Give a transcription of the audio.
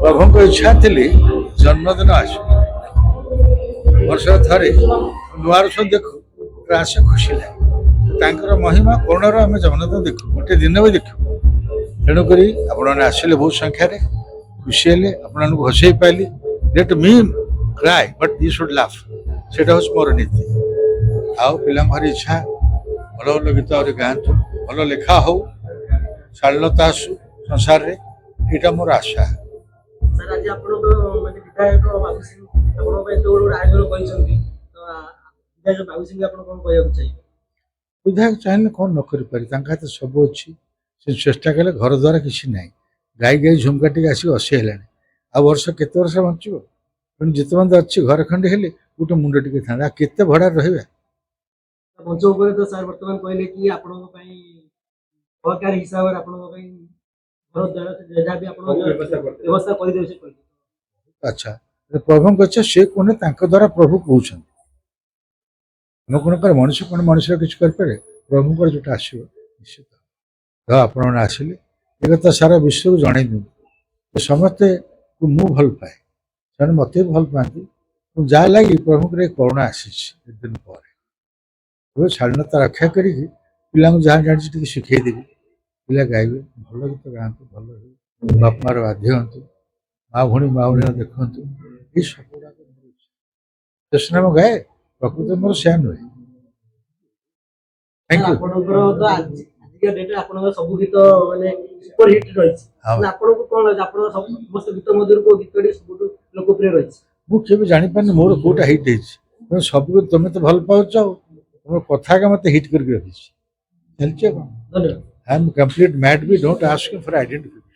प्रभु को इच्छा थी जन्मदिन आस वर्ष थे नुआ रस देखु आस खुशी लगे महिमा कौन आम जन्मदिन देखु गोटे दिन भी देखु तेणुक आपने आसिले बहुत संख्यार खुशी हेले आपण हसई पाइली let me cry but you should laugh से मोर नीति आउ पिला इच्छा भल भल गीत आ गाँतु भल लेखा हो शालीनता आसु संसार रे यहाँ मोर आशा। सर आज आपण माने विधायक बाबू सिंह आपण पे तो आयोजन करिसंती तो विधायक बाबू सिंह आपण कोन कहया चाहिए विधायक चाहिए कौन न करि पारि तांका तो सब अच्छी से चेष्टा कले घर द्वारा किसी ना गाई गाई झुमकाटी आसिक 80 है आ वर्ष केते वर्ष बंचो तेणु जिते बंद अच्छी घर खंडे हेले गोटे मुंड टिके था केते भड़ा रहिबा मंच ऊपर तो सर वर्तमान कहले कि आपण सहकार हिसाब रे आपण घर द्वारा जहाँ भी आपण व्यवस्था कर दे से अच्छा प्रभु को से कोने तांका द्वारा प्रभु कहउछन न कोन कर मनुष्य कोन मनुष्य किछ कर पारे प्रभु को जोटा आसीबो निश्चित तो आपण आसिले ये तो सारा विश्व को जणै दु समस्ते मु भल पाए से मत भल पाती जहाँ लगी प्रभु को करुणा आसी दिन पर शालीनता रक्षा करी पिला जहाँ जानी शिखेदेवी पिला गाइबे भल गीत गाँतु भल बाप मार बाध्य हूँ माँ भाई देखु ये सब गुड़ाक गाए प्रकृति मोर से नुहे थैंक यू तो आजिका डेट आपन सब गीत माने सुपर हिट रही आपन को कोन आपन समस्त गीत मधुर को गीतडी सब लोकप्रिय रही मुझे भी जानी पानी मोर कोटा हिट है सब तुम तो भल पाच तुम कथा का मत हिट करके रखी चलचे धन्यवाद आई एम कंप्लीट मैट भी डोंट आस्क फॉर आइडेंटिफिकेशन